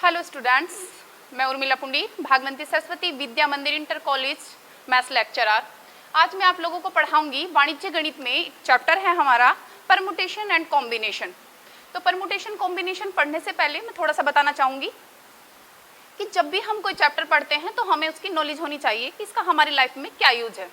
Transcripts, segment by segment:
Hello students, मैं उर्मिला पुंडीर, भागवती सरस्वती विद्या मंदिर inter college maths lecturer. आज मैं आप लोगों को पढ़ाऊंगी वाणिज्य गणित में एक चैप्टर है हमारा परमुटेशन एंड कॉम्बिनेशन। तो परमुटेशन कॉम्बिनेशन पढ़ने से पहले मैं थोड़ा सा बताना चाहूँगी कि जब भी हम कोई चैप्टर पढ़ते हैं तो हमें उसकी नॉलेज होनी चाहिए कि इसका हमारी लाइफ में क्या यूज है।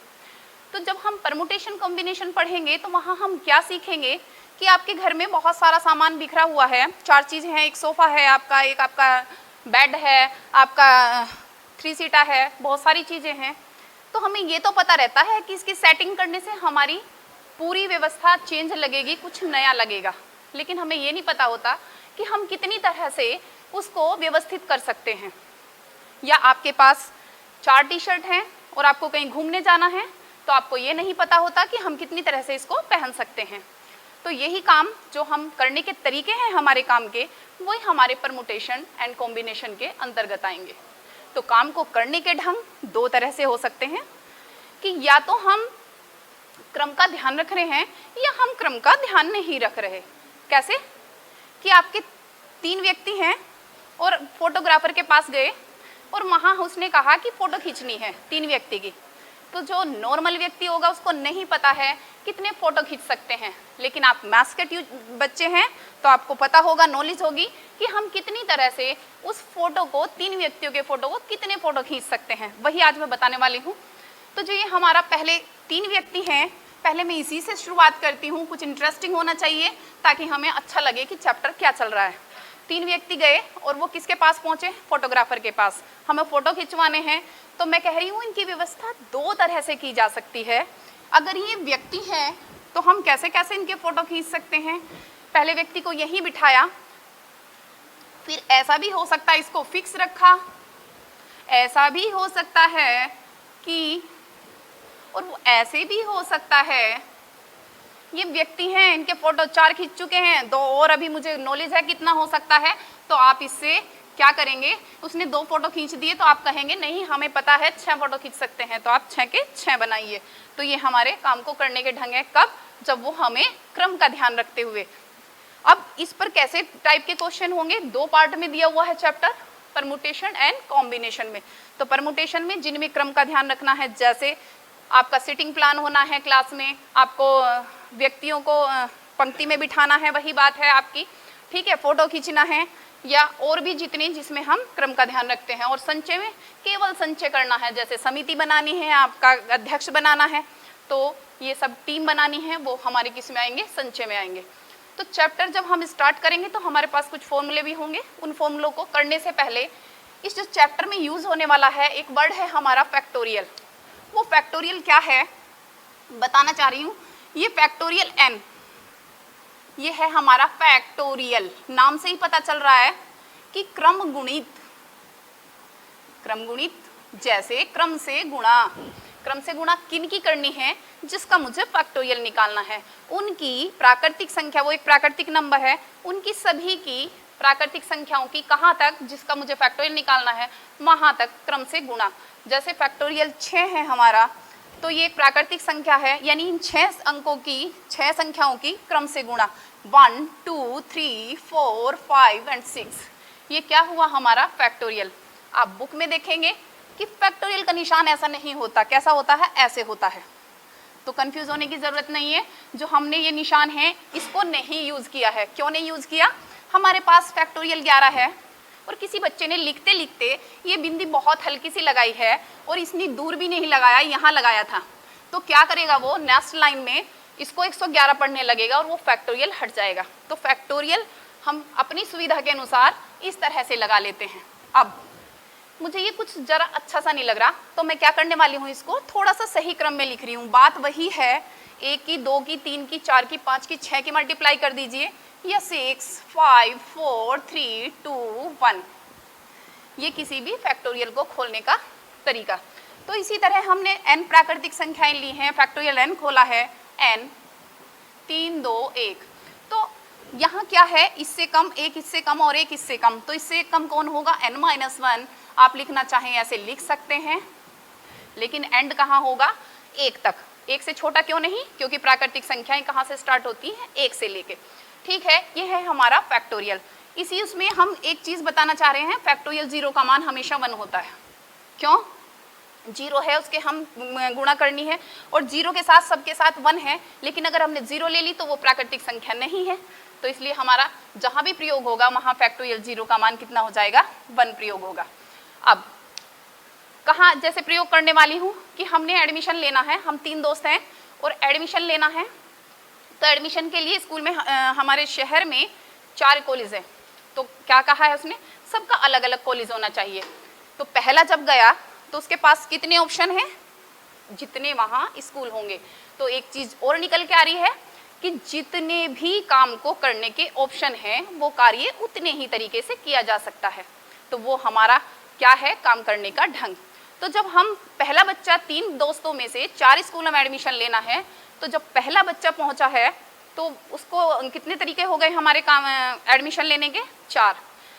तो जब हम परमुटेशन कॉम्बिनेशन पढ़ेंगे तो वहाँ हम क्या सीखेंगे कि आपके घर में बहुत सारा सामान बिखरा हुआ है, 4 चीज़ें हैं, एक सोफ़ा है आपका, एक आपका बेड है, आपका 3 सीटा है, बहुत सारी चीज़ें हैं। तो हमें ये तो पता रहता है कि इसकी सेटिंग करने से हमारी पूरी व्यवस्था चेंज लगेगी, कुछ नया लगेगा, लेकिन हमें ये नहीं पता होता कि हम कितनी तरह से उसको व्यवस्थित कर सकते हैं। या आपके पास 4 टी-शर्ट हैं और आपको कहीं घूमने जाना है तो आपको ये नहीं पता होता कि हम कितनी तरह से इसको पहन सकते हैं। तो यही काम जो हम करने के तरीके हैं हमारे काम के, वही हमारे परमुटेशन एंड कॉम्बिनेशन के अंतर्गत आएंगे। तो काम को करने के ढंग 2 तरह से हो सकते हैं कि या तो हम क्रम का ध्यान रख रहे हैं या हम क्रम का ध्यान नहीं रख रहे। कैसे? कि आपके 3 व्यक्ति हैं और फोटोग्राफर के पास गए और वहाँ उसने कहा कि फ़ोटो खींचनी है 3 व्यक्ति की। तो जो नॉर्मल व्यक्ति होगा उसको नहीं पता है कितने फ़ोटो खींच सकते हैं, लेकिन आप मैथ्स के बच्चे हैं तो आपको पता होगा, नॉलेज होगी कि हम कितनी तरह से उस फोटो को, 3 व्यक्तियों के फ़ोटो को कितने फ़ोटो खींच सकते हैं, वही आज मैं बताने वाली हूँ। तो जो ये हमारा पहले 3 व्यक्ति हैं, पहले मैं इसी से शुरुआत करती हूँ। कुछ इंटरेस्टिंग होना चाहिए ताकि हमें अच्छा लगे कि चैप्टर क्या चल रहा है। 3 व्यक्ति गए और वो किसके पास पहुँचे? फोटोग्राफर के पास। हमें फ़ोटो खिंचवाने हैं। तो मैं कह रही हूँ इनकी व्यवस्था 2 तरह से की जा सकती है। अगर ये व्यक्ति हैं तो हम कैसे कैसे इनके फ़ोटो खींच सकते हैं? पहले व्यक्ति को यहीं बिठाया, फिर ऐसा भी हो सकता है इसको फिक्स रखा, ऐसा भी हो सकता है कि, और वो ऐसे भी हो सकता है, ये व्यक्ति हैं, इनके फ़ोटो 4 खींच चुके हैं, 2 और अभी मुझे नॉलेज है कितना हो सकता है। तो आप इससे क्या करेंगे? उसने 2 फ़ोटो खींच दिए तो आप कहेंगे नहीं हमें पता है 6 फ़ोटो खींच सकते हैं, तो आप 6 के 6 बनाइए। तो ये हमारे काम को करने के ढंग है। कब? जब वो हमें क्रम का ध्यान रखते हुए। अब इस पर कैसे टाइप के क्वेश्चन होंगे? 2 पार्ट में दिया हुआ है चैप्टर, परमुटेशन एंड कॉम्बिनेशन में। तो परमुटेशन में जिनमें क्रम का ध्यान रखना है, जैसे आपका सिटिंग प्लान होना है क्लास में, आपको व्यक्तियों को पंक्ति में बिठाना है, वही बात है आपकी, ठीक है, फ़ोटो खींचना है, या और भी जितने जिसमें हम क्रम का ध्यान रखते हैं। और संचय में केवल संचय करना है, जैसे समिति बनानी है, आपका अध्यक्ष बनाना है, तो ये सब टीम बनानी है, वो हमारे किस में आएंगे? संचय में आएंगे। तो चैप्टर जब हम स्टार्ट करेंगे तो हमारे पास कुछ फॉर्मूले भी होंगे। उन फॉर्मूलों को करने से पहले इस जो चैप्टर में यूज़ होने वाला है एक वर्ड है हमारा फैक्टोरियल। वो फैक्टोरियल क्या है बताना चाह रही हूँ। ये फैक्टोरियल n, ये है हमारा फैक्टोरियल। नाम से ही पता चल रहा है कि क्रम गुणित, जैसे क्रम से गुणा। क्रम से गुणा किन की करनी है? जिसका मुझे फैक्टोरियल निकालना है। उनकी प्राकृतिक संख्या, वो एक प्राकृतिक नंबर है, उनकी सभी की प्राकृतिक संख्याओं की कहाँ तक, जिसका मुझे फैक्टोरियल निकालना है, वहाँ तक क्रम से गुणा। जैसे फैक्टोरियल 6 है हमारा, तो ये एक प्राकृतिक संख्या है, यानी इन 6 अंकों की, 6 संख्याओं की क्रम से गुणा। 1 2 3 4 5 एंड 6, ये क्या हुआ? हमारा फैक्टोरियल। आप बुक में देखेंगे कि फैक्टोरियल का निशान ऐसा नहीं होता। कैसा होता है? ऐसे होता है। तो कंफ्यूज होने की ज़रूरत नहीं है। जो हमने ये निशान है इसको नहीं यूज़ किया है। क्यों नहीं यूज़ किया? हमारे पास फैक्टोरियल 11 है और किसी बच्चे ने लिखते लिखते ये बिंदी बहुत हल्की सी लगाई है और इसने दूर भी नहीं लगाया, यहाँ लगाया था। तो क्या करेगा वो? नेक्स्ट लाइन में इसको 111 पढ़ने लगेगा और वो फैक्टोरियल हट जाएगा। तो फैक्टोरियल हम अपनी सुविधा के अनुसार इस तरह से लगा लेते हैं। अब मुझे ये कुछ ज़रा अच्छा सा नहीं लग रहा, तो मैं क्या करने वाली हूँ, इसको थोड़ा सा सही क्रम में लिख रही हूँ। बात वही है, 1 की, 2 की, 3 की, 4 की, 5 की, 6 की मल्टीप्लाई कर दीजिए, या 6 5 4 3 2 1। ये किसी भी फैक्टोरियल को खोलने का तरीका। तो इसी तरह हमने n प्राकृतिक संख्याएं ली हैं, फैक्टोरियल n खोला है, n 3 2 1। तो यहाँ क्या है? इससे कम, 1 इससे कम और 1 इससे कम। तो इससे कम कौन होगा? n-1। आप लिखना चाहें ऐसे लिख सकते हैं, लेकिन एंड कहाँ होगा? 1 तक। 1 से छोटा क्यों नहीं? क्योंकि प्राकृतिक संख्याएं कहाँ से स्टार्ट होती हैं? 1 से लेके। ठीक है, ये है हमारा फैक्टोरियल। इसी उसमें हम एक चीज बताना चाह रहे हैं, फैक्टोरियल 0 का मान हमेशा 1 होता है। क्यों? 0 है, उसके हम गुणा करनी है, और 0 के साथ सबके साथ 1 है, लेकिन अगर हमने 0 ले ली तो वो प्राकृतिक संख्या नहीं है, तो इसलिए हमारा जहां भी प्रयोग होगा वहां फैक्टोरियल 0 का मान कितना हो जाएगा? 1 प्रयोग होगा। अब कहाँ जैसे प्रयोग करने वाली हूँ कि हमने एडमिशन लेना है, हम 3 दोस्त हैं और एडमिशन लेना है, तो एडमिशन के लिए स्कूल में हमारे शहर में 4 कॉलेज हैं, तो क्या कहा है उसने? सबका अलग अलग कॉलेज होना चाहिए। तो पहला जब गया तो उसके पास कितने ऑप्शन हैं? जितने वहाँ स्कूल होंगे। तो एक चीज और निकल के आ रही है कि जितने भी काम को करने के ऑप्शन हैं वो कार्य उतने ही तरीके से किया जा सकता है। तो वो हमारा क्या है? काम करने का ढंग। तो जब हम पहला बच्चा 3 दोस्तों में से 4 स्कूलों में एडमिशन लेना है, तो जब पहला बच्चा पहुंचा है तो उसको कितने तरीके हो गए हमारे काम एडमिशन लेने के? 4।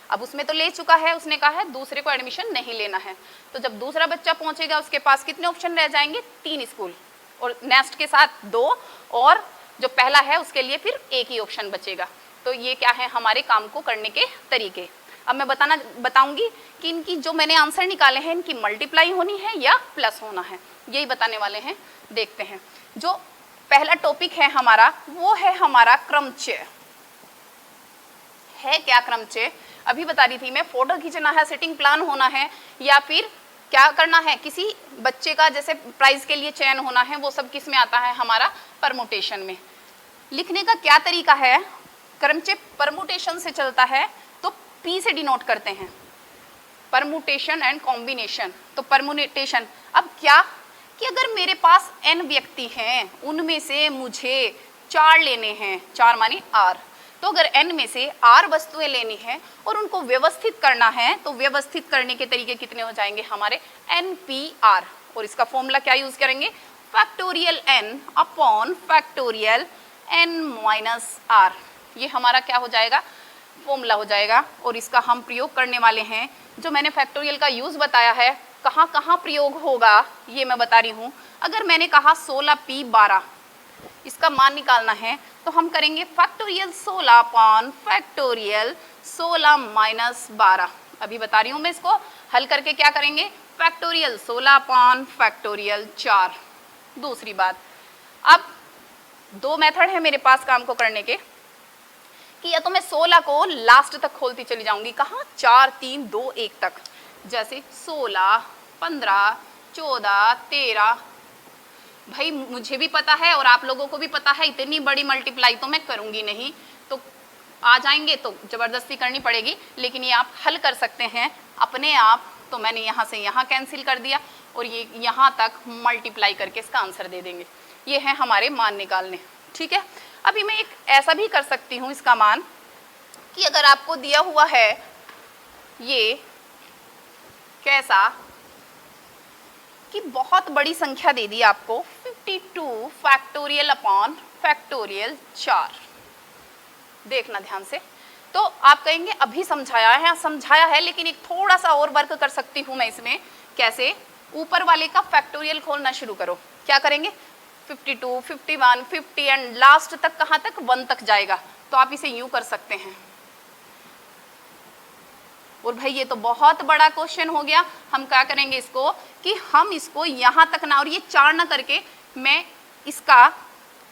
अब उसमें तो ले चुका है, उसने कहा है दूसरे को एडमिशन नहीं लेना है, तो जब दूसरा बच्चा पहुंचेगा उसके पास कितने ऑप्शन रह जाएंगे? 3 स्कूल, और नेक्स्ट के साथ 2, और जो पहला है उसके लिए फिर एक ही ऑप्शन बचेगा। तो ये क्या है? हमारे काम को करने के तरीके। अब मैं बताऊंगी कि इनकी जो मैंने आंसर निकाले हैं इनकी मल्टीप्लाई होनी है या प्लस होना है, यही बताने वाले हैं। देखते हैं, जो पहला टॉपिक है हमारा वो है हमारा क्रमचय। है क्या क्रमचय? अभी बता रही थी मैं, फोटो खींचना है, सिटिंग प्लान होना है, या फिर क्या करना है? किसी बच्चे का जैसे प्राइज के लिए चयन होना है, वो सब किस में आता है? हमारा परमुटेशन में। लिखने का क्या तरीका है? क्रमचय परमुटेशन से चलता है, तो पी से डिनोट करते हैं, परमुटेशन एंड कॉम्बिनेशन। तो परमुटेशन अब क्या कि अगर मेरे पास n व्यक्ति हैं, उनमें से मुझे 4 लेने हैं, 4 मानी r, तो अगर n में से r वस्तुएं लेनी है और उनको व्यवस्थित करना है, तो व्यवस्थित करने के तरीके कितने हो जाएंगे हमारे? NPR। और इसका फॉर्मूला क्या यूज करेंगे? Factorial n upon factorial n minus r। ये हमारा क्या हो जाएगा? फॉर्मूला हो जाएगा। और इसका हम प्रयोग करने वाले हैं। जो मैंने फैक्टोरियल का यूज बताया है, कहाँ कहाँ प्रयोग होगा ये मैं बता रही हूँ। अगर मैंने कहा 16p12 इसका मान निकालना है, तो हम करेंगे फैक्टोरियल 16 अपॉन फैक्टोरियल 16 माइनस 12। अभी बता रही हूँ मैं, इसको हल करके क्या करेंगे? Factorial 16 upon factorial 4। दूसरी बात, अब 2 मेथड है मेरे पास काम को करने के, कि या तो मैं 16 को लास्ट तक खोलती चली जाऊंगी, कहाँ? 4 3 2 1 तक, जैसे 16 15 14 13। भाई मुझे भी पता है और आप लोगों को भी पता है, इतनी बड़ी मल्टीप्लाई तो मैं करूंगी नहीं, तो आ जाएंगे तो जबरदस्ती करनी पड़ेगी, लेकिन ये आप हल कर सकते हैं अपने आप। तो मैंने यहाँ से यहाँ कैंसिल कर दिया और ये यहाँ तक मल्टीप्लाई करके इसका आंसर दे देंगे। ये है हमारे मान निकालने। ठीक है, अभी मैं एक ऐसा भी कर सकती हूँ इसका मान, कि अगर आपको दिया हुआ है ये कैसा कि बहुत बड़ी संख्या दे दी आपको 52 फैक्टोरियल अपॉन फैक्टोरियल 4, देखना ध्यान से, तो आप कहेंगे अभी समझाया है, लेकिन एक थोड़ा सा और वर्क कर सकती हूँ मैं इसमें। कैसे? ऊपर वाले का फैक्टोरियल खोलना शुरू करो। क्या करेंगे? 52 51 50 एंड लास्ट तक कहाँ तक? 1 तक जाएगा। तो आप इसे यूं कर सकते हैं। और भाई ये तो बहुत बड़ा क्वेश्चन हो गया, हम क्या करेंगे इसको कि हम इसको यहाँ तक ना, और ये 4 ना करके मैं इसका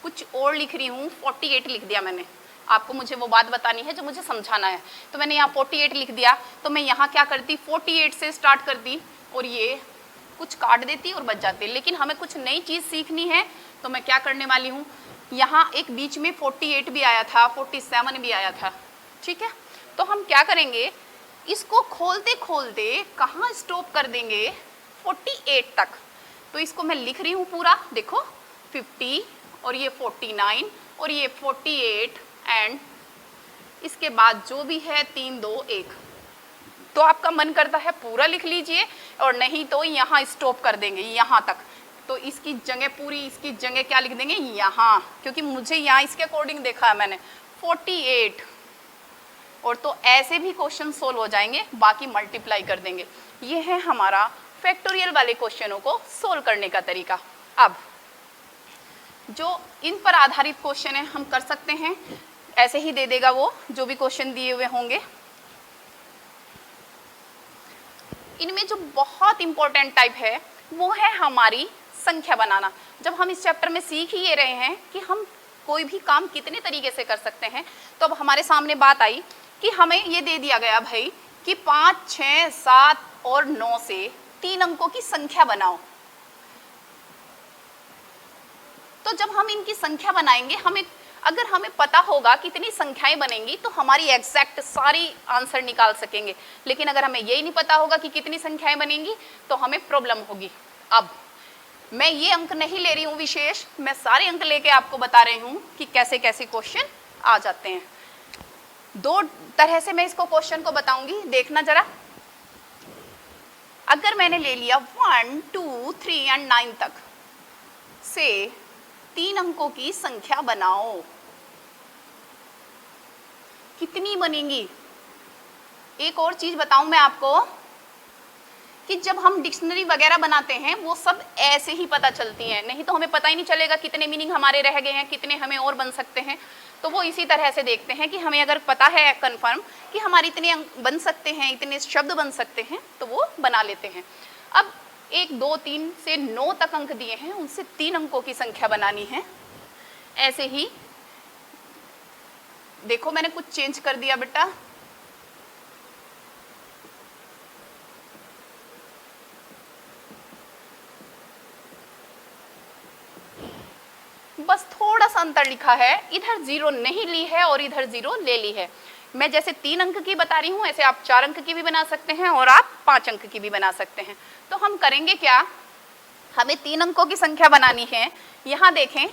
कुछ और लिख रही हूँ, 48 लिख दिया मैंने। आपको मुझे वो बात बतानी है जो मुझे समझाना है, तो मैंने यहाँ 48 लिख दिया। तो मैं यहाँ क्या करती? 48 से स्टार्ट करती और ये कुछ काट देती और बच जाती। लेकिन हमें कुछ नई चीज़ सीखनी है, तो मैं क्या करने वाली हूँ, यहाँ एक बीच में 48 भी आया था, 47 भी आया था। ठीक है, तो हम क्या करेंगे, इसको खोलते खोलते कहाँ स्टॉप कर देंगे? 48 तक। तो इसको मैं लिख रही हूँ पूरा, देखो 50 और ये 49 और ये 48 एंड इसके बाद जो भी है 3 2 1। तो आपका मन करता है पूरा लिख लीजिए, और नहीं तो यहाँ स्टॉप कर देंगे यहाँ तक। तो इसकी जगह पूरी, इसकी जगह क्या लिख देंगे? यहाँ, क्योंकि मुझे यहाँ इसके अकॉर्डिंग देखा है मैंने 48। और तो ऐसे भी क्वेश्चन सोल्व हो जाएंगे, बाकी मल्टीप्लाई कर देंगे। ये है हमारा फैक्टोरियल वाले क्वेश्चनों को सोल्व करने का तरीका। अब जो इन पर आधारित क्वेश्चन है हम कर सकते हैं ऐसे ही दे देगा वो जो भी क्वेश्चन दिए हुए होंगे। इनमें जो बहुत इंपॉर्टेंट टाइप है वो है हमारी संख्या बनाना। जब हम इस चैप्टर में सीख ही ये रहे हैं कि हम कोई भी काम कितने तरीके से कर सकते हैं, तो अब हमारे सामने बात आई कि हमें ये दे दिया गया भाई कि 5, 6, 7 और 9 से 3 अंकों की संख्या बनाओ। तो जब हम इनकी संख्या बनाएंगे, अगर हमें पता होगा कितनी संख्याएं बनेंगी तो हमारी एग्जैक्ट सारी आंसर निकाल सकेंगे। लेकिन अगर हमें यही नहीं पता होगा कि कितनी संख्याएं बनेंगी तो हमें प्रॉब्लम होगी। अब मैं ये अंक नहीं ले रही हूँ विशेष, मैं सारे अंक लेके आपको बता रही हूँ कि कैसे कैसे क्वेश्चन आ जाते हैं। 2 तरह से मैं इसको क्वेश्चन को बताऊंगी, देखना जरा। अगर मैंने ले लिया 1, 2, 3 एंड 9 तक से 3 अंकों की संख्या बनाओ, कितनी बनेंगी? एक और चीज बताऊं मैं आपको कि जब हम डिक्शनरी वगैरह बनाते हैं वो सब ऐसे ही पता चलती हैं, नहीं तो हमें पता ही नहीं चलेगा कितने मीनिंग हमारे रह गए हैं, कितने हमें और बन सकते हैं। तो वो इसी तरह से देखते हैं कि हमें अगर पता है कंफर्म कि हमारे इतने अंक बन सकते हैं, इतने शब्द बन सकते हैं, तो वो बना लेते हैं। अब 1, 2, 3 से 9 तक अंक दिए हैं, उनसे 3 अंकों की संख्या बनानी है। ऐसे ही देखो मैंने कुछ चेंज कर दिया बेटा, बस थोड़ा सा अंतर लिखा है, इधर 0 नहीं ली है और इधर 0 ले ली है। मैं जैसे 3 अंक की बता रही हूँ ऐसे आप 4 अंक की भी बना सकते हैं और आप 5 अंक की भी बना सकते हैं। तो हम करेंगे क्या, हमें 3 अंकों की संख्या बनानी है। यहाँ देखें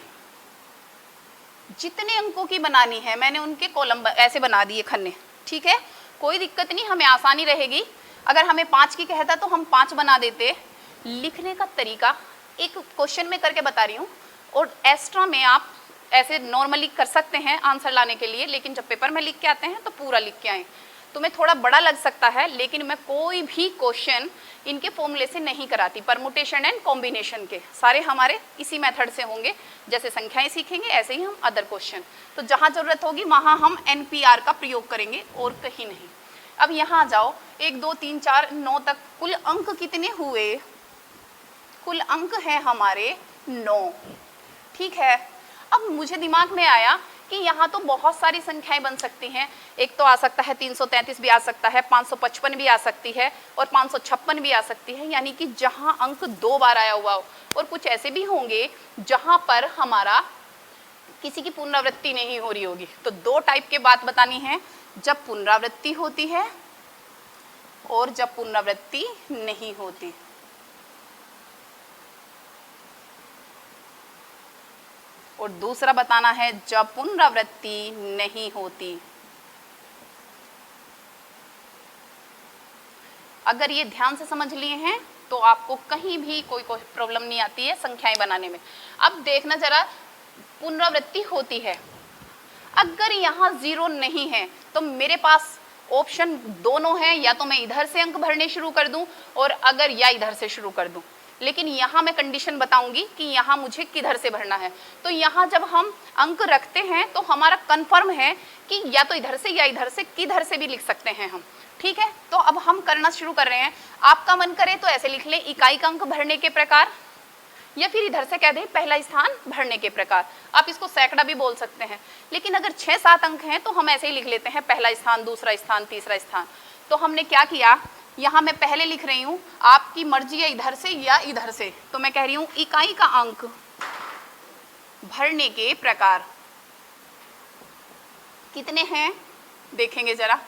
जितने अंकों की बनानी है मैंने उनके कॉलम ऐसे बना दिए खन्ने, ठीक है, कोई दिक्कत नहीं, हमें आसानी रहेगी। अगर हमें 5 की कहता तो हम 5 बना देते। लिखने का तरीका एक क्वेश्चन में करके बता रही हूँ और एक्स्ट्रा में आप ऐसे नॉर्मली कर सकते हैं आंसर लाने के लिए, लेकिन जब पेपर में लिख के आते हैं तो पूरा लिख के आए। तुम्हें थोड़ा बड़ा लग सकता है लेकिन मैं कोई भी क्वेश्चन इनके फॉर्मूले से नहीं कराती। परमुटेशन एंड कॉम्बिनेशन के सारे हमारे इसी मेथड से होंगे, जैसे संख्याएं सीखेंगे ऐसे ही हम अदर क्वेश्चन। तो जहाँ जरूरत होगी वहाँ हम NPR का प्रयोग करेंगे और कहीं नहीं। अब यहाँ जाओ, 1, 2, 3, 4, 9 तक कुल अंक कितने हुए? कुल अंक है हमारे 9, ठीक है। अब मुझे दिमाग में आया कि यहाँ तो बहुत सारी संख्याएं बन सकती हैं। एक तो आ सकता है 333 भी आ सकता है, 555 भी आ सकती है और 556 भी आ सकती है, यानी कि जहाँ अंक 2 बार आया हुआ हो। और कुछ ऐसे भी होंगे जहाँ पर हमारा किसी की पुनरावृत्ति नहीं हो रही होगी। तो 2 टाइप के बात बतानी है, जब पुनरावृत्ति होती है और जब पुनरावृत्ति नहीं होती। और दूसरा बताना है जब पुनरावृत्ति नहीं होती। अगर ये ध्यान से समझ लिए हैं तो आपको कहीं भी कोई प्रॉब्लम नहीं आती है संख्याएं बनाने में। अब देखना जरा, पुनरावृत्ति होती है, अगर यहाँ 0 नहीं है तो मेरे पास ऑप्शन दोनों हैं, या तो मैं इधर से अंक भरने शुरू कर दूं और अगर या इधर से शुरू कर दूं। लेकिन यहाँ मैं कंडीशन बताऊंगी कि यहाँ मुझे किधर से भरना है। तो यहाँ जब हम अंक रखते हैं तो हमारा कंफर्म है कि या तो इधर से या इधर से, किधर से भी लिख सकते हैं हम, ठीक है। तो अब हम करना शुरू कर रहे हैं। आपका मन करे तो ऐसे लिख लें, इकाई का अंक भरने के प्रकार, या फिर इधर से कह दें पहला स्थान भरने के प्रकार। आप इसको सैकड़ा भी बोल सकते हैं। लेकिन अगर 6-7 अंक हैं तो हम ऐसे ही लिख लेते हैं, पहला स्थान, दूसरा स्थान, तीसरा स्थान। तो हमने क्या किया, यहाँ मैं पहले लिख रही हूँ, आपकी मर्जी है इधर से या इधर से। तो मैं कह रही हूँ इकाई का अंक भरने के प्रकार कितने हैं, देखेंगे जरा।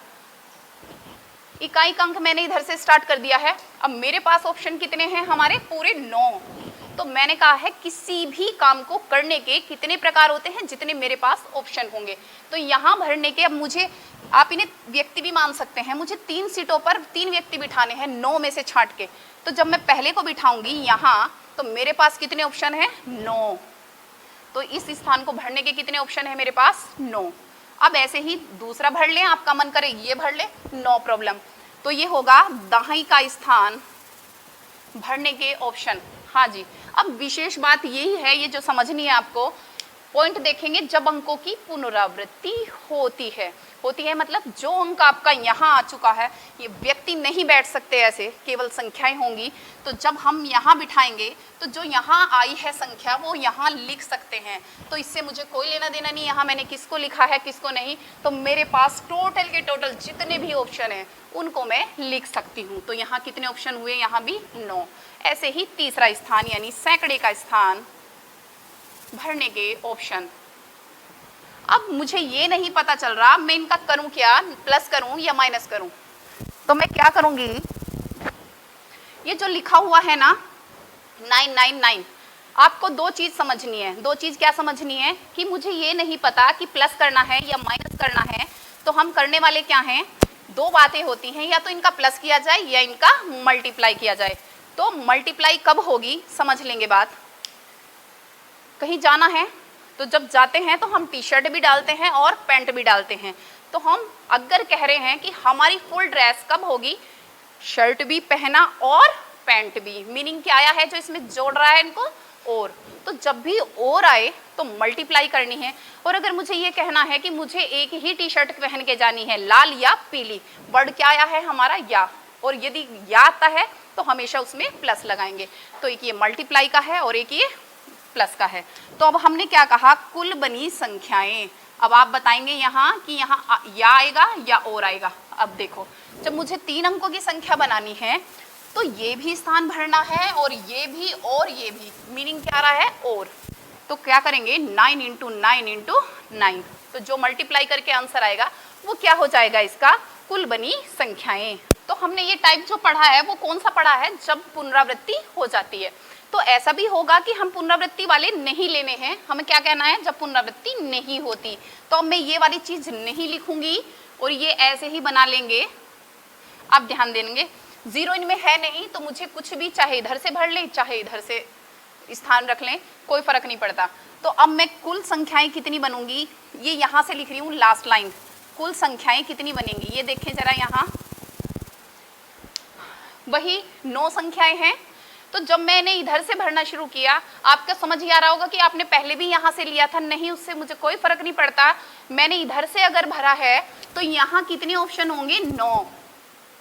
इकाई का अंक मैंने इधर से स्टार्ट कर दिया है। अब मेरे पास ऑप्शन कितने हैं, हमारे पूरे 9। तो मैंने कहा है किसी भी काम को करने के कितने प्रकार होते हैं, जितने मेरे पास ऑप्शन होंगे। तो यहाँ भरने के, अब मुझे, आप इन्हें व्यक्ति भी मान सकते हैं, मुझे 3 सीटों पर 3 व्यक्ति बिठाने हैं 9 में से छांट के। तो जब मैं पहले को बिठाऊंगी यहाँ, तो मेरे पास कितने ऑप्शन हैं, 9। तो इस स्थान को भरने के कितने ऑप्शन है मेरे पास, 9। अब ऐसे ही दूसरा भर लें, आपका मन करे ये भर ले, नो प्रॉब्लम। तो ये होगा दाहिनी का स्थान भरने के ऑप्शन। हाँ जी। अब विशेष बात यही है, ये जो समझनी है आपको, पॉइंट देखेंगे जब अंकों की पुनरावृत्ति होती है। होती है मतलब जो अंक आपका यहाँ आ चुका है, ये व्यक्ति नहीं बैठ सकते ऐसे, केवल संख्याएं होंगी। तो जब हम यहाँ बिठाएंगे तो जो यहाँ आई है संख्या वो यहाँ लिख सकते हैं। तो इससे मुझे कोई लेना देना नहीं, यहाँ मैंने किसको लिखा है किसको नहीं। तो मेरे पास टोटल के टोटल जितने भी ऑप्शन हैं उनको मैं लिख सकती हूँ। तो यहाँ कितने ऑप्शन हुए, यहाँ भी 9। ऐसे ही तीसरा स्थान यानी सैकड़े का स्थान भरने के ऑप्शन। अब मुझे ये नहीं पता चल रहा मैं इनका करूं क्या, प्लस करूं या माइनस करूं। तो मैं क्या करूंगी, ये जो लिखा हुआ है ना 999, आपको दो चीज समझनी है। दो चीज क्या समझनी है कि मुझे ये नहीं पता कि प्लस करना है या माइनस करना है। तो हम करने वाले क्या हैं, दो बातें होती हैं, या तो इनका प्लस किया जाए या इनका मल्टीप्लाई किया जाए। तो मल्टीप्लाई कब होगी समझ लेंगे बात। कहीं जाना है तो जब जाते हैं तो हम टी शर्ट भी डालते हैं और पैंट भी डालते हैं। तो हम अगर कह रहे हैं कि हमारी फुल ड्रेस कब होगी, शर्ट भी पहना और पैंट भी। मीनिंग क्या आया है जो इसमें जोड़ रहा है इनको, और। तो जब भी और आए तो मल्टीप्लाई करनी है। और अगर मुझे ये कहना है कि मुझे एक ही टी शर्ट पहन के जानी है, लाल या पीली, वर्ड क्या आया है हमारा या, और यदि या आता है तो हमेशा उसमें प्लस लगाएंगे। तो एक ये मल्टीप्लाई का है और एक ये प्लस का है। तो अब हमने क्या कहा, कुल बनी संख्याएं। अब आप बताएंगे यहाँ कि यहाँ या आएगा या और आएगा। अब देखो, जब मुझे 3 अंकों की संख्या बनानी है तो ये भी स्थान भरना है और ये भी और ये भी। मीनिंग क्या आ रहा है, और। तो क्या करेंगे, 9 × 9 × 9। तो जो मल्टीप्लाई करके आंसर आएगा वो क्या हो जाएगा, इसका कुल बनी संख्याएं। तो हमने ये टाइप जो पढ़ा है वो कौन सा पढ़ा है, जब पुनरावृत्ति हो जाती है। तो ऐसा भी होगा कि हम पुनरावृत्ति वाले नहीं लेने हैं। हमें क्या कहना है, जब पुनरावृत्ति नहीं होती। तो अब मैं ये वाली चीज नहीं लिखूंगी और ये ऐसे ही बना लेंगे। आप ध्यान देंगे, 0 इनमें है नहीं तो मुझे कुछ भी, चाहे इधर से भर लें चाहे इधर से स्थान रख लें, कोई फर्क नहीं पड़ता। तो अब मैं कुल संख्याएं कितनी बनूंगी, ये यहाँ से लिख रही हूँ लास्ट लाइन। कुल संख्याएं कितनी बनेंगी, ये देखें जरा, यहाँ वही 9 संख्याएं हैं। तो जब मैंने इधर से भरना शुरू किया, आपका समझ ही आ रहा होगा कि आपने पहले भी यहाँ से लिया था, नहीं उससे मुझे कोई फर्क नहीं पड़ता। मैंने इधर से अगर भरा है तो यहाँ कितने ऑप्शन होंगे, 9।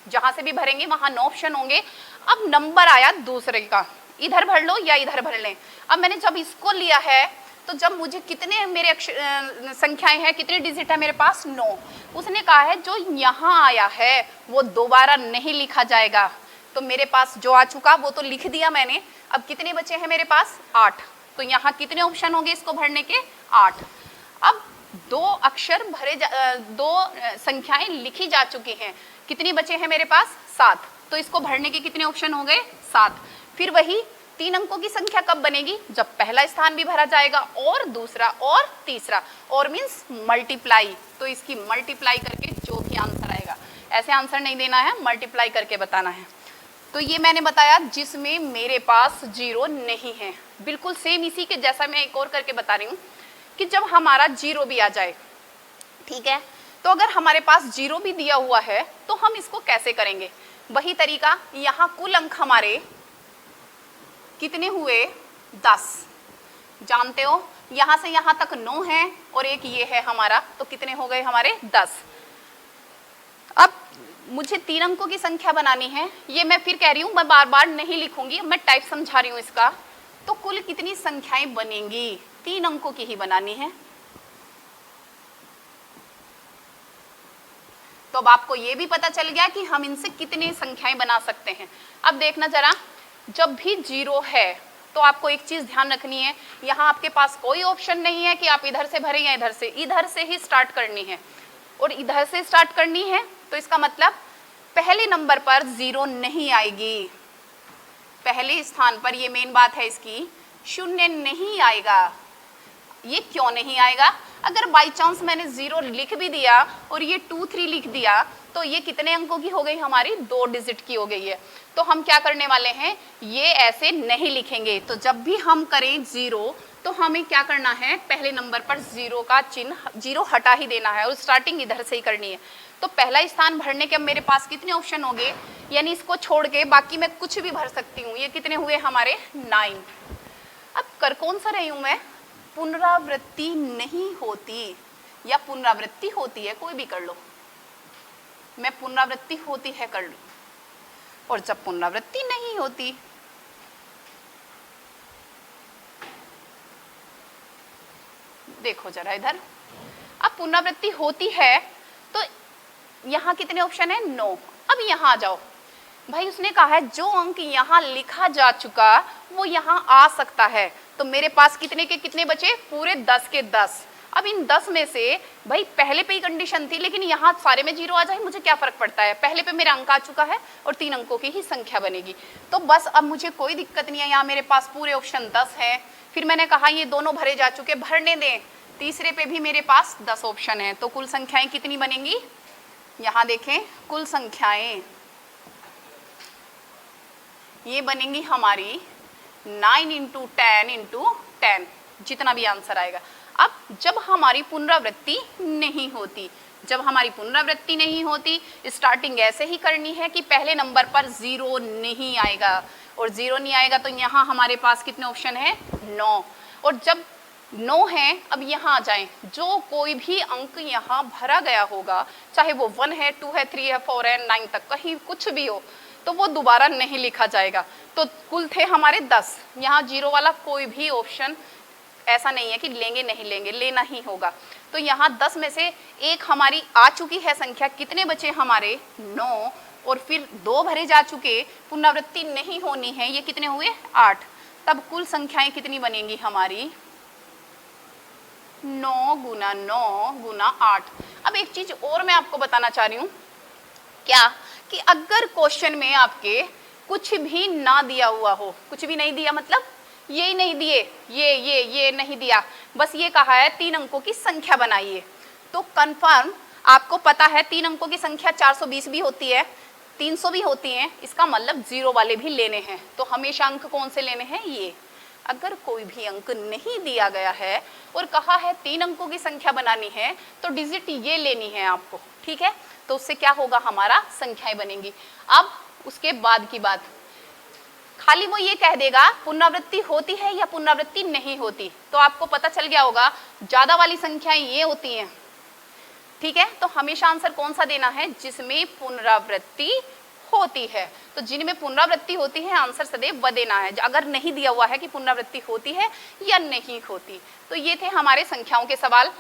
जहां से भी भरेंगे वहां 9 ऑप्शन होंगे। अब नंबर आया दूसरे का, इधर भर लो या इधर भर लें। अब मैंने जब इसको लिया है तो जब मुझे कितने मेरे संख्याएं हैं, कितने डिजिट है मेरे पास, 9। उसने कहा है जो यहाँ आया है वो दोबारा नहीं लिखा जाएगा। तो मेरे पास जो आ चुका वो तो लिख दिया मैंने। अब कितने बचे हैं मेरे पास, 8। तो यहाँ कितने ऑप्शन होंगे इसको भरने के, 8। अब 2 अक्षर भरे, 2 संख्याएं लिखी जा चुकी हैं। कितनी बचे हैं मेरे पास, 7। तो इसको भरने के कितने ऑप्शन हो गए, 7। फिर वही 3 अंकों की संख्या कब बनेगी, जब पहला स्थान भी भरा जाएगा और दूसरा और तीसरा, और मीन्स मल्टीप्लाई। तो इसकी मल्टीप्लाई करके जो भी आंसर आएगा, ऐसे आंसर नहीं देना है, मल्टीप्लाई करके बताना है। तो ये मैंने बताया जिसमें मेरे पास 0 नहीं है। बिल्कुल सेम इसी के जैसा मैं एक और करके बता रही हूँ कि जब हमारा 0 भी आ जाए, ठीक है। तो अगर हमारे पास 0 भी दिया हुआ है तो हम इसको कैसे करेंगे, वही तरीका। यहाँ कुल अंक हमारे कितने हुए, 10। जानते हो यहाँ से यहाँ तक 9 है और एक ये है हमारा, तो कितने हो गए हमारे, 10। अब मुझे 3 अंकों की संख्या बनानी है। ये मैं फिर कह रही हूँ, मैं बार बार नहीं लिखूंगी, मैं टाइप समझा रही हूँ इसका। तो कुल कितनी संख्याएं बनेंगी, 3 अंकों की ही बनानी है। तो अब आपको ये भी पता चल गया कि हम इनसे कितनी संख्याएं बना सकते हैं। अब देखना जरा, जब भी 0 है तो आपको एक चीज ध्यान रखनी है, यहाँ आपके पास कोई ऑप्शन नहीं है कि आप इधर से भरें या इधर से ही स्टार्ट करनी है। और इधर से स्टार्ट करनी है तो इसका मतलब पहले नंबर पर 0 नहीं आएगी। पहले स्थान पर, ये मेन बात है इसकी, 0 नहीं आएगा। ये क्यों नहीं आएगा, अगर बाई चांस मैंने 0 लिख भी दिया और ये 2 3 लिख दिया तो ये कितने अंकों की हो गई हमारी, 2 डिजिट की हो गई है। तो हम क्या करने वाले हैं, ये ऐसे नहीं लिखेंगे। तो जब भी हम करें 0 तो हमें क्या करना है, पहले नंबर पर 0 का चिन्ह, 0 हटा ही देना है और स्टार्टिंग इधर से ही करनी है। तो पहला स्थान भरने के अब मेरे पास कितने ऑप्शन होंगे, यानी इसको छोड़ के बाकी मैं कुछ भी भर सकती हूँ। ये कितने हुए हमारे, 9। अब कर कौन सा रही हूँ मैं, पुनरावृत्ति नहीं होती या पुनरावृत्ति होती है, कोई भी कर लो, मैं पुनरावृत्ति होती है कर लूं, और जब पुनरावृत्ति नहीं होती, देखो जरा इधर, अब पुनरावृत्ति होती है तो यहां कितने ऑप्शन है? 9। अब यहां आ जाओ भाई, उसने कहा है जो अंक यहां लिखा जा चुका वो यहां आ सकता है, तो मेरे पास कितने के कितने बचे? पूरे 10 के 10। अब इन 10 में से भाई पहले पे ही कंडीशन थी, लेकिन यहाँ सारे में 0 आ जाए मुझे क्या फर्क पड़ता है, पहले पे मेरा अंक आ चुका है और 3 अंकों की ही संख्या बनेगी, तो बस अब मुझे कोई दिक्कत नहीं है। यहाँ मेरे पास पूरे ऑप्शन 10 है, फिर मैंने कहा ये दोनों भरे जा चुके, भरने दें, तीसरे पे भी मेरे पास 10 ऑप्शन है, तो कुल संख्याएं कितनी बनेंगी? यहाँ देखें, कुल संख्याएं ये बनेंगी हमारी 9 × 10 × 10, जितना भी आंसर आएगा। अब जब हमारी पुनरावृत्ति नहीं होती, जब हमारी पुनरावृत्ति नहीं होती, स्टार्टिंग ऐसे ही करनी है कि पहले नंबर पर 0 नहीं आएगा, और 0 नहीं आएगा तो यहाँ हमारे पास कितने ऑप्शन है? 9। और जब 9 है, अब यहाँ आ जाएं, जो कोई भी अंक यहाँ भरा गया होगा, चाहे वो 1 है, 2 है, 3 है, 4 है, 9 तक कहीं कुछ भी हो, तो वो दोबारा नहीं लिखा जाएगा। तो कुल थे हमारे 10, यहाँ 0 वाला कोई भी ऑप्शन ऐसा नहीं है कि लेंगे नहीं लेंगे, लेना ही होगा। तो यहाँ 10 में से एक हमारी आ चुकी है संख्या, कितने बचे हमारे? 9, और फिर 2 भरे जा चुके, पुनरावृत्ति नहीं होनी है, ये कितने हुए? 8। तब कुल संख्याएं कितनी बनेंगी हमारी? 9 × 9 × 8। अब एक चीज और मैं आपको बताना चाह रही हूँ, क्या कि अगर क्वेश्चन में आपके कुछ भी ना दिया हुआ हो, कुछ भी नहीं दिया मतलब ये नहीं दिए, ये नहीं दिया, बस ये कहा है 3 अंकों की संख्या बनाइए, तो कंफर्म आपको पता है 3 अंकों की संख्या 420 भी होती है, 300 भी होती है, इसका मतलब 0 वाले भी लेने हैं। तो हमेशा अंक कौन से लेने हैं? ये। अगर कोई भी अंक नहीं दिया गया है और कहा है 3 अंकों की संख्या बनानी है, तो डिजिट ये लेनी है आपको, ठीक है? तो उससे क्या होगा? हमारा संख्याएं बनेंगी। अब उसके बाद की बात, खाली वो ये कह देगा पुनरावृत्ति होती है या पुनरावृत्ति नहीं होती, तो आपको पता चल गया होगा ज्यादा वाली संख्याएं ये होती हैं, ठीक है? तो हमेशा आंसर कौन सा देना है? जिसमें पुनरावृत्ति होती है। तो जिनमें पुनरावृत्ति होती है आंसर सदैव व देना है, अगर नहीं दिया हुआ है कि पुनरावृत्ति होती है या नहीं होती। तो ये थे हमारे संख्याओं के सवाल।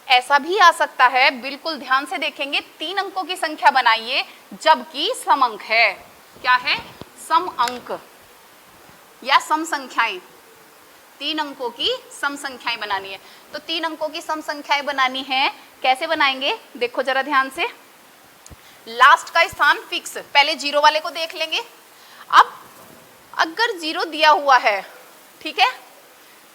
ऐसा भी आ सकता है, बिल्कुल ध्यान से देखेंगे, 3 अंकों की संख्या बनाइए जबकि सम अंक है। क्या है? सम अंक या सम संख्याएं, 3 अंकों की सम संख्याएं बनानी है। तो 3 अंकों की सम संख्याएं बनानी है, कैसे बनाएंगे? देखो जरा ध्यान से, लास्ट का स्थान फिक्स, पहले 0 वाले को देख लेंगे। अब अगर 0 दिया हुआ है, ठीक है,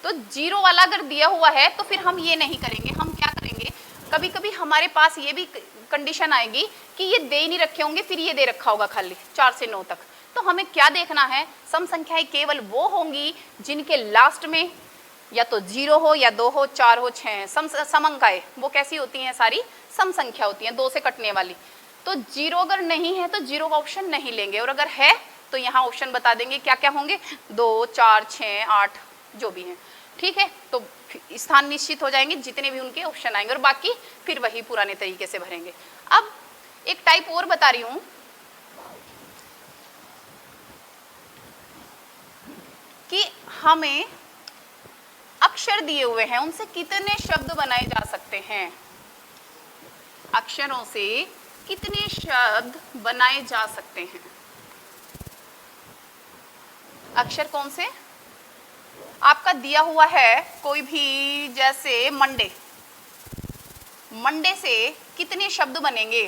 तो 0 वाला अगर दिया हुआ है तो फिर हम ये नहीं करेंगे, हम क्या करेंगे, कभी कभी हमारे पास ये भी कंडीशन आएगी कि ये दे ही नहीं रखे होंगे, फिर ये दे रखा होगा खाली 4 से 9 तक। तो हमें क्या देखना है? सम संख्याएं केवल वो होंगी जिनके लास्ट में या तो 0 हो या 2 हो, 4 हो, 6 है। सम अंकाएं वो कैसी होती हैं? सारी सम संख्या होती हैं, 2 से कटने वाली। तो 0 अगर नहीं है तो 0 का ऑप्शन नहीं लेंगे, और अगर है तो यहाँ ऑप्शन बता देंगे क्या क्या होंगे, 2, 4, 6, 8 जो भी हैं, ठीक है? तो स्थान निश्चित हो जाएंगे जितने भी उनके ऑप्शन आएंगे, और बाकी फिर वही पुराने तरीके से भरेंगे। अब एक टाइप और बता रही हूँ कि हमें अक्षर दिए हुए हैं, उनसे कितने शब्द बनाए जा सकते हैं, अक्षरों से कितने शब्द बनाए जा सकते हैं। अक्षर कौन से? आपका दिया हुआ है कोई भी, जैसे मंडे, मंडे से कितने शब्द बनेंगे?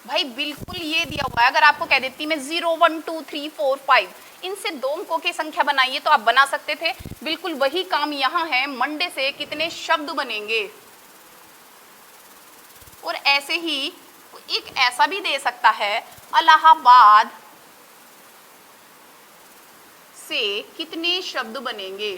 भाई बिल्कुल ये दिया हुआ है, अगर आपको कह देती मैं 0, 1, 2, 3, 4, 5 इनसे 2 अंकों की संख्या बनाइए तो आप बना सकते थे, बिल्कुल वही काम यहाँ है, मंडे से कितने शब्द बनेंगे। और ऐसे ही एक ऐसा भी दे सकता है, इलाहाबाद से कितने शब्द बनेंगे,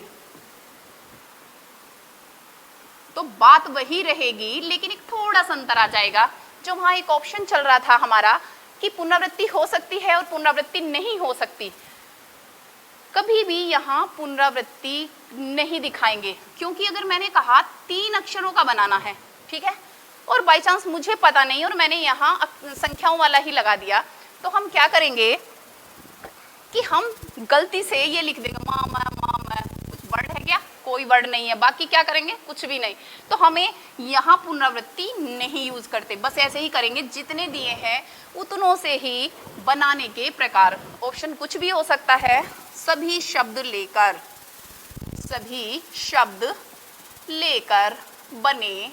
तो बात वही रहेगी, लेकिन एक थोड़ा सा अंतर आ जाएगा। जो वहां एक ऑप्शन चल रहा था हमारा कि पुनरावृत्ति हो सकती है और पुनरावृत्ति नहीं हो सकती, कभी भी यहाँ पुनरावृत्ति नहीं दिखाएंगे, क्योंकि अगर मैंने कहा 3 अक्षरों का बनाना है, ठीक है, और बाई चांस मुझे पता नहीं और मैंने यहाँ संख्याओं वाला ही लगा दिया, तो हम क्या करेंगे कि हम गलती से ये लिख देंगे माँ मैं, कुछ वर्ड है क्या? कोई वर्ड नहीं है, बाकी क्या करेंगे? कुछ भी नहीं। तो हमें यहाँ पुनरावृत्ति नहीं यूज करते, बस ऐसे ही करेंगे, जितने दिए हैं उतनों से ही बनाने के प्रकार। ऑप्शन कुछ भी हो सकता है, सभी शब्द लेकर बने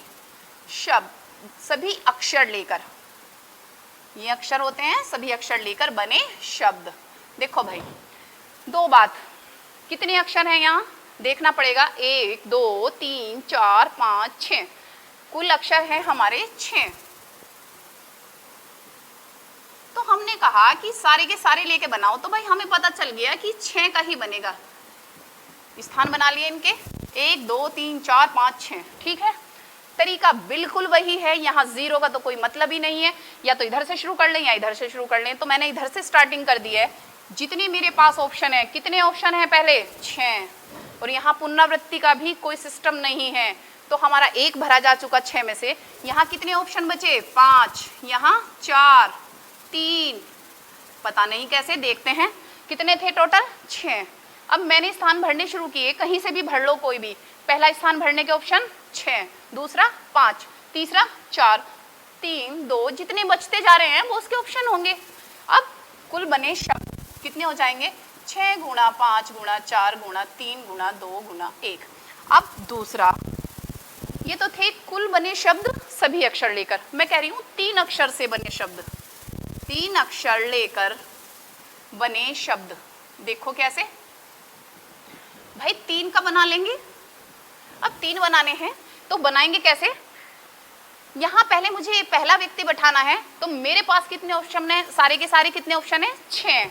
शब्द, सभी अक्षर लेकर, ये अक्षर होते हैं, सभी अक्षर लेकर बने शब्द। देखो भाई, 2 बात, कितने अक्षर हैं यहाँ देखना पड़ेगा, 1 2 3 4 5 6, कुल अक्षर हैं हमारे 6। तो हमने कहा कि सारे के सारे लेके बनाओ, तो भाई हमें पता चल गया कि 6 का ही बनेगा। स्थान बना लिए इनके, 1 2 3 4 5 6, ठीक है। तरीका बिल्कुल वही है, यहाँ 0 का तो कोई मतलब ही नहीं है, या तो इधर से शुरू कर लें या इधर से शुरू कर लें। तो मैंने इधर से स्टार्टिंग कर दी है, जितने मेरे पास ऑप्शन है, कितने ऑप्शन है पहले? 6, और यहाँ पुनरावृत्ति का भी कोई सिस्टम नहीं है, तो हमारा 1 भरा जा चुका 6 में से। यहाँ कितने ऑप्शन बचे? 5, यहाँ 4 3, पता नहीं कैसे, देखते हैं कितने थे टोटल? 6। अब मैंने स्थान भरने शुरू किए, कहीं से भी भर लो कोई भी। पहला स्थान भरने के ऑप्शन 6, दूसरा 5, तीसरा 4, 3 2, जितने बचते जा रहे हैं वो उसके ऑप्शन होंगे। अब कुल बने शब्द कितने हो जाएंगे? 6 गुणा 5 गुणा 4 गुणा 3 गुणा 2 गुणा 1। अब दूसरा, ये तो थे कुल बने शब्द सभी अक्षर लेकर, मैं कह रही हूँ 3 अक्षर से बने शब्द, 3 अक्षर लेकर बने शब्द। देखो कैसे भाई, 3 का बना लेंगे। अब 3 बनाने हैं तो बनाएंगे कैसे? यहाँ पहले मुझे पहला व्यक्ति बैठाना है, तो मेरे पास कितने ऑप्शन है? सारे के सारे कितने ऑप्शन है? 6,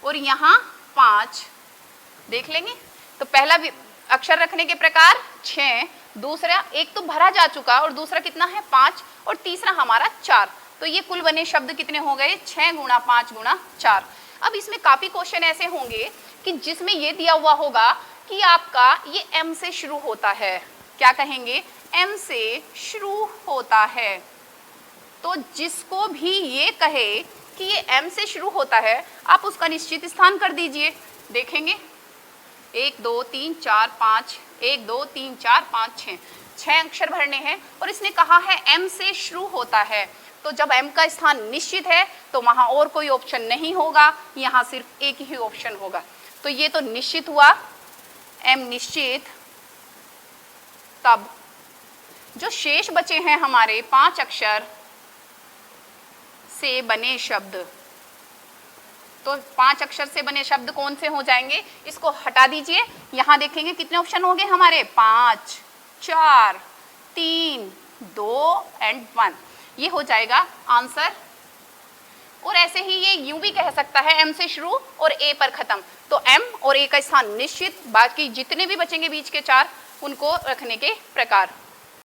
और यहाँ 5, देख लेंगे। तो पहला अक्षर रखने के प्रकार 6, दूसरा 1 तो भरा जा चुका और दूसरा कितना है? 5, और तीसरा हमारा 4। तो ये कुल बने शब्द कितने हो गए? 6 गुणा 5 गुणा 4। अब इसमें काफी क्वेश्चन ऐसे होंगे कि जिसमें ये दिया हुआ होगा कि आपका ये M से शुरू होता है, क्या कहेंगे? M से शुरू होता है। तो जिसको भी ये कहे कि ये M से शुरू होता है, आप उसका निश्चित स्थान कर दीजिए। देखेंगे 1 2 3 4 5, 1 2 3 4 5 6, 6 अक्षर भरने हैं, और इसने कहा है M से शुरू होता है। तो जब M का स्थान निश्चित है तो वहां और कोई ऑप्शन नहीं होगा, यहाँ सिर्फ एक ही ऑप्शन होगा। तो ये तो निश्चित हुआ, M निश्चित। तब जो शेष बचे हैं हमारे 5 अक्षर से बने शब्द, तो 5 अक्षर से बने शब्द कौन से हो जाएंगे? इसको हटा दीजिए। यहाँ देखेंगे कितने ऑप्शन हो गए हमारे? 5 4 3 2 एंड 1, ये हो जाएगा आंसर। और ऐसे ही ये यूं भी कह सकता है M से शुरू और A पर खत्म। तो M और A का स्थान निश्चित, बाकी जितने भी बचेंगे बीच के 4 उनको रखने के प्रकार।